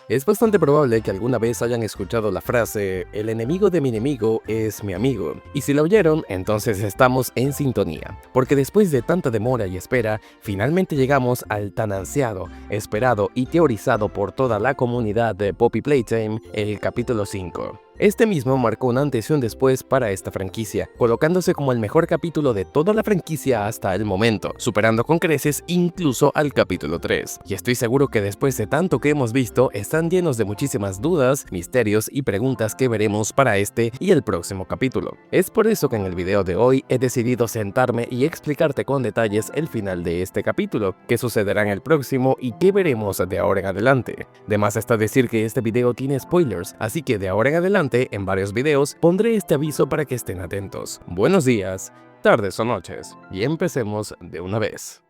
Es bastante probable que alguna vez hayan escuchado la frase "el enemigo de mi enemigo es mi amigo", y si la oyeron, entonces estamos en sintonía, porque después de tanta demora y espera, finalmente llegamos al tan ansiado, esperado y teorizado por toda la comunidad de Poppy Playtime, el capítulo 5. Este mismo marcó un antes y un después para esta franquicia, colocándose como el mejor capítulo de toda la franquicia hasta el momento, superando con creces incluso al capítulo 3. Y estoy seguro que después de tanto que hemos visto, están llenos de muchísimas dudas, misterios y preguntas que veremos para este y el próximo capítulo. Es por eso que en el video de hoy he decidido sentarme y explicarte con detalles el final de este capítulo, qué sucederá en el próximo y qué veremos de ahora en adelante. De más está decir que este video tiene spoilers, así que de ahora en adelante en varios videos pondré este aviso para que estén atentos. Buenos días, tardes o noches, y empecemos de una vez.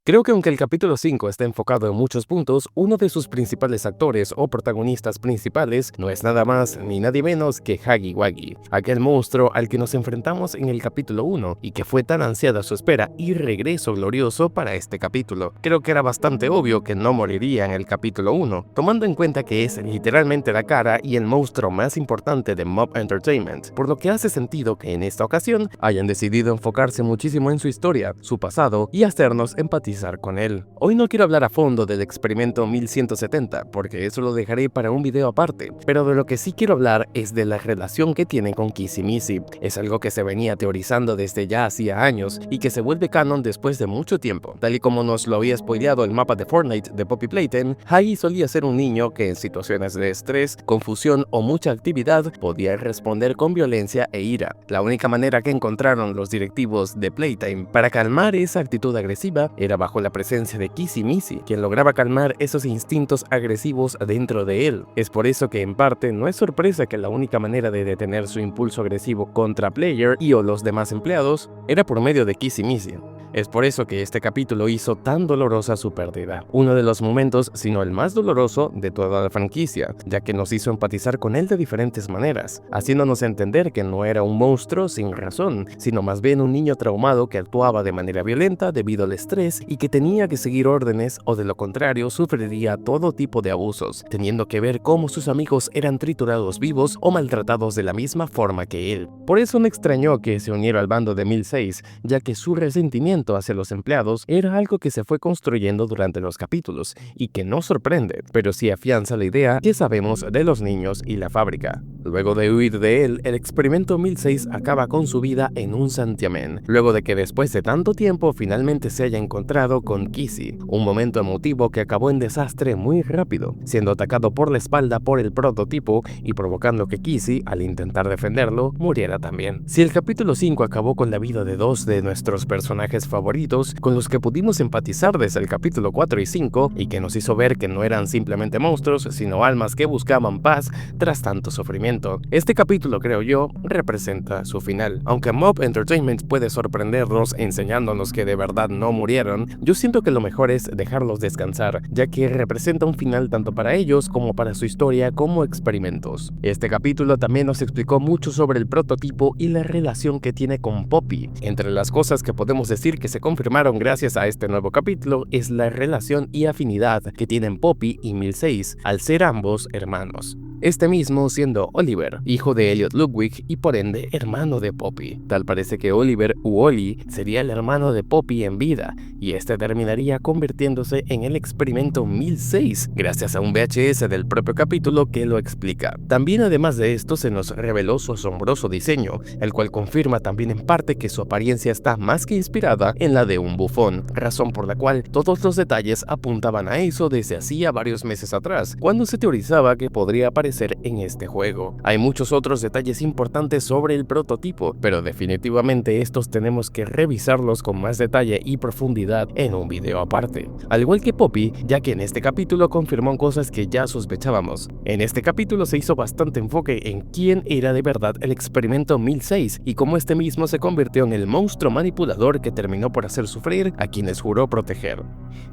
Creo que aunque el capítulo 5 está enfocado en muchos puntos, uno de sus principales actores o protagonistas principales no es nada más ni nadie menos que Huggy Wuggy, aquel monstruo al que nos enfrentamos en el capítulo 1 y que fue tan ansiada su espera y regreso glorioso para este capítulo. Creo que era bastante obvio que no moriría en el capítulo 1, tomando en cuenta que es literalmente la cara y el monstruo más importante de Mob Entertainment, por lo que hace sentido que en esta ocasión hayan decidido enfocarse muchísimo en su historia, su pasado y hacernos empatizar con él. Hoy no quiero hablar a fondo del experimento 1170, porque eso lo dejaré para un video aparte, pero de lo que sí quiero hablar es de la relación que tienen con Kissy-Missy. Es algo que se venía teorizando desde ya hacía años y que se vuelve canon después de mucho tiempo. Tal y como nos lo había spoileado el mapa de Fortnite de Poppy Playtime, Huggy solía ser un niño que en situaciones de estrés, confusión o mucha actividad podía responder con violencia e ira. La única manera que encontraron los directivos de Playtime para calmar esa actitud agresiva era bajo la presencia de Kissy-Missy, quien lograba calmar esos instintos agresivos dentro de él. Es por eso que en parte no es sorpresa que la única manera de detener su impulso agresivo contra Player y o los demás empleados era por medio de Kissy-Missy. Es por eso que este capítulo hizo tan dolorosa su pérdida, uno de los momentos, si no el más doloroso, de toda la franquicia, ya que nos hizo empatizar con él de diferentes maneras, haciéndonos entender que no era un monstruo sin razón, sino más bien un niño traumado que actuaba de manera violenta debido al estrés y que tenía que seguir órdenes o de lo contrario sufriría todo tipo de abusos, teniendo que ver cómo sus amigos eran triturados vivos o maltratados de la misma forma que él. Por eso no extrañó que se uniera al bando de 1006, ya que su resentimiento hacia los empleados era algo que se fue construyendo durante los capítulos y que no sorprende, pero sí afianza la idea que sabemos de los niños y la fábrica. Luego de huir de él, el experimento 1006 acaba con su vida en un santiamén, luego de que después de tanto tiempo finalmente se haya encontrado con Kissy, un momento emotivo que acabó en desastre muy rápido, siendo atacado por la espalda por el prototipo y provocando que Kissy, al intentar defenderlo, muriera también. Si el capítulo 5 acabó con la vida de dos de nuestros personajes favoritos, con los que pudimos empatizar desde el capítulo 4 y 5, y que nos hizo ver que no eran simplemente monstruos, sino almas que buscaban paz tras tanto sufrimiento, este capítulo, creo yo, representa su final. Aunque Mob Entertainment puede sorprendernos enseñándonos que de verdad no murieron, yo siento que lo mejor es dejarlos descansar, ya que representa un final tanto para ellos como para su historia como experimentos. Este capítulo también nos explicó mucho sobre el prototipo y la relación que tiene con Poppy. Entre las cosas que podemos decir que se confirmaron gracias a este nuevo capítulo es la relación y afinidad que tienen Poppy y 1006 al ser ambos hermanos. Este mismo siendo Oliver, hijo de Elliot Ludwig y por ende hermano de Poppy. Tal parece que Oliver u Oli sería el hermano de Poppy en vida y este terminaría convirtiéndose en el experimento 1006 gracias a un VHS del propio capítulo que lo explica. También además de esto se nos reveló su asombroso diseño, el cual confirma también en parte que su apariencia está más que inspirada en la de un bufón, razón por la cual todos los detalles apuntaban a eso desde hacía varios meses atrás, cuando se teorizaba que podría aparecer en este juego. Hay muchos otros detalles importantes sobre el prototipo, pero definitivamente estos tenemos que revisarlos con más detalle y profundidad en un video aparte. Al igual que Poppy, ya que en este capítulo confirmó cosas que ya sospechábamos. En este capítulo se hizo bastante enfoque en quién era de verdad el experimento 1006 y cómo este mismo se convirtió en el monstruo manipulador que terminó por hacer sufrir a quienes juró proteger.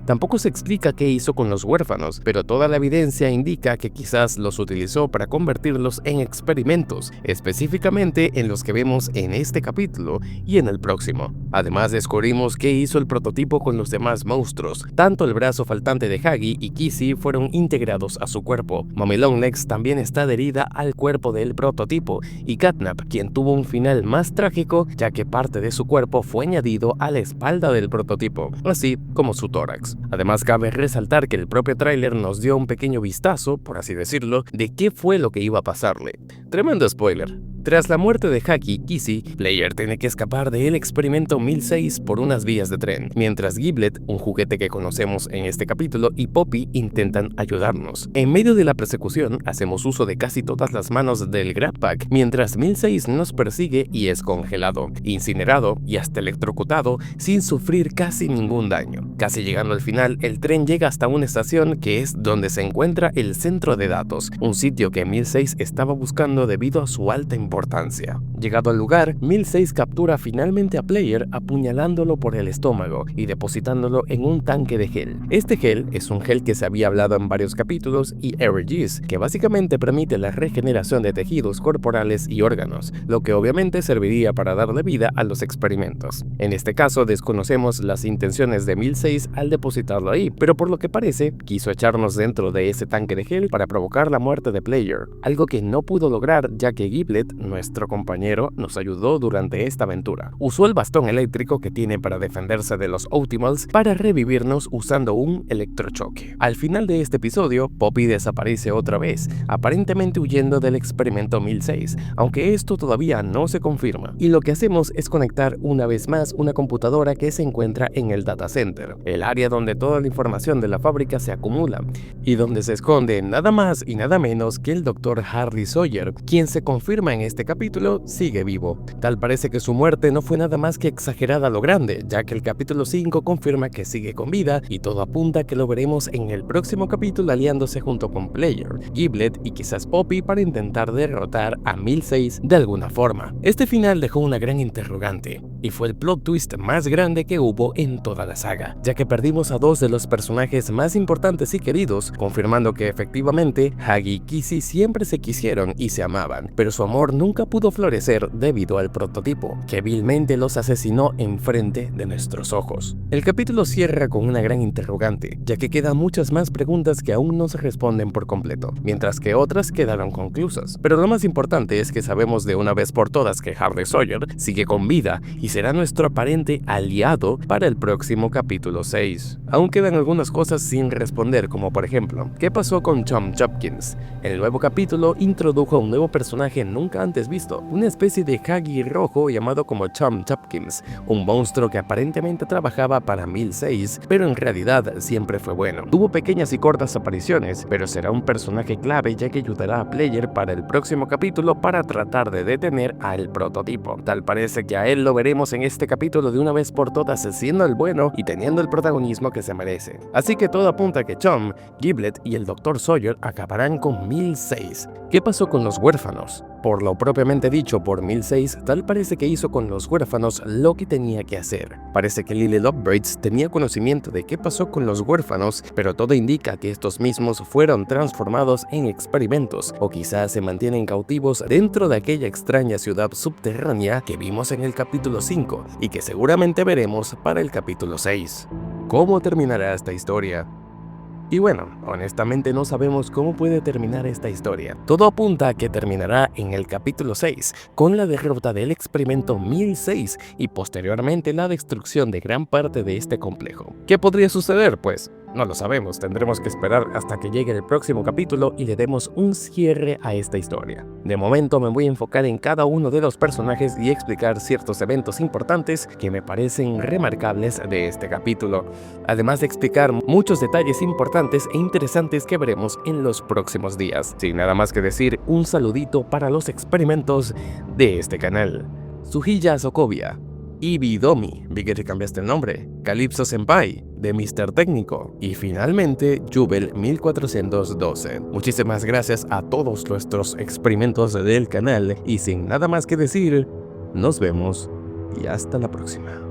Tampoco se explica qué hizo con los huérfanos, pero toda la evidencia indica que quizás los utilizó utilizó para convertirlos en experimentos, específicamente en los que vemos en este capítulo y en el próximo. Además descubrimos qué hizo el prototipo con los demás monstruos. Tanto el brazo faltante de Huggy y Kissy fueron integrados a su cuerpo. Mommy Longlegs también está adherida al cuerpo del prototipo, y Catnap, quien tuvo un final más trágico ya que parte de su cuerpo fue añadido a la espalda del prototipo, así como su tórax. Además cabe resaltar que el propio tráiler nos dio un pequeño vistazo, por así decirlo, de qué fue lo que iba a pasarle. Tremendo spoiler. Tras la muerte de Huggy y Kissy, Player tiene que escapar del experimento 1006 por unas vías de tren, mientras Giblet, un juguete que conocemos en este capítulo, y Poppy intentan ayudarnos. En medio de la persecución, hacemos uso de casi todas las manos del Grab Pack, mientras 1006 nos persigue y es congelado, incinerado y hasta electrocutado sin sufrir casi ningún daño. Casi llegando al final, el tren llega hasta una estación que es donde se encuentra el centro de datos, un sitio que 1006 estaba buscando debido a su alta importancia. Llegado al lugar, 1006 captura finalmente a Player apuñalándolo por el estómago y depositándolo en un tanque de gel. Este gel es un gel que se había hablado en varios capítulos y RGs, que básicamente permite la regeneración de tejidos corporales y órganos, lo que obviamente serviría para darle vida a los experimentos. En este caso desconocemos las intenciones de 1006 al depositarlo ahí, pero por lo que parece, quiso echarnos dentro de ese tanque de gel para provocar la muerte de Player, algo que no pudo lograr ya que Giblet, nuestro compañero, nos ayudó durante esta aventura. Usó el bastón eléctrico que tiene para defenderse de los Optimals para revivirnos usando un electrochoque. Al final de este episodio, Poppy desaparece otra vez, aparentemente huyendo del experimento 1006, aunque esto todavía no se confirma. Y lo que hacemos es conectar una vez más una computadora que se encuentra en el data center, el área donde toda la información de la fábrica se acumula, y donde se esconde nada más y nada menos que el Dr. Harry Sawyer, quien se confirma en este capítulo sigue vivo. Tal parece que su muerte no fue nada más que exagerada a lo grande, ya que el capítulo 5 confirma que sigue con vida y todo apunta a que lo veremos en el próximo capítulo aliándose junto con Player, Giblet y quizás Poppy para intentar derrotar a 1006 de alguna forma. Este final dejó una gran interrogante y fue el plot twist más grande que hubo en toda la saga, ya que perdimos a dos de los personajes más importantes y queridos, confirmando que efectivamente Huggy y Kissy siempre se quisieron y se amaban, pero su amor nunca pudo florecer debido al prototipo, que vilmente los asesinó enfrente de nuestros ojos. El capítulo cierra con una gran interrogante, ya que quedan muchas más preguntas que aún no se responden por completo, mientras que otras quedaron conclusas. Pero lo más importante es que sabemos de una vez por todas que Harry Sawyer sigue con vida y será nuestro aparente aliado para el próximo capítulo 6. Aún quedan algunas cosas sin responder, como por ejemplo, ¿qué pasó con Tom Chopkins? El nuevo capítulo introdujo a un nuevo personaje nunca antes visto, una especie de Huggy rojo llamado como Tom Chopkins, un monstruo que aparentemente trabajaba para 1006, pero en realidad siempre fue bueno. Tuvo pequeñas y cortas apariciones, pero será un personaje clave ya que ayudará a Player para el próximo capítulo para tratar de detener al prototipo. Tal parece que a él lo veremos en este capítulo de una vez por todas siendo el bueno y teniendo el protagonismo que se merece. Así que todo apunta a que Tom, Giblet y el Dr. Sawyer acabarán con 1006. ¿Qué pasó con los huérfanos? Por lo propiamente dicho por 1006, tal parece que hizo con los huérfanos lo que tenía que hacer. Parece que Lily Lovebraids tenía conocimiento de qué pasó con los huérfanos, pero todo indica que estos mismos fueron transformados en experimentos, o quizás se mantienen cautivos dentro de aquella extraña ciudad subterránea que vimos en el capítulo 5 y que seguramente veremos para el capítulo 6. ¿Cómo terminará esta historia? Y bueno, honestamente no sabemos cómo puede terminar esta historia. Todo apunta a que terminará en el capítulo 6, con la derrota del experimento 1006 y posteriormente la destrucción de gran parte de este complejo. ¿Qué podría suceder? Pues no lo sabemos, tendremos que esperar hasta que llegue el próximo capítulo y le demos un cierre a esta historia. De momento me voy a enfocar en cada uno de los personajes y explicar ciertos eventos importantes que me parecen remarcables de este capítulo, además de explicar muchos detalles importantes e interesantes que veremos en los próximos días. Sin nada más que decir, un saludito para los experimentos de este canal. Sujiya Sokovia, Ibidomi, vi que te cambiaste el nombre, Calypso Senpai, de Mr. Técnico y finalmente Jubel 1412. Muchísimas gracias a todos nuestros experimentos del canal y sin nada más que decir, nos vemos y hasta la próxima.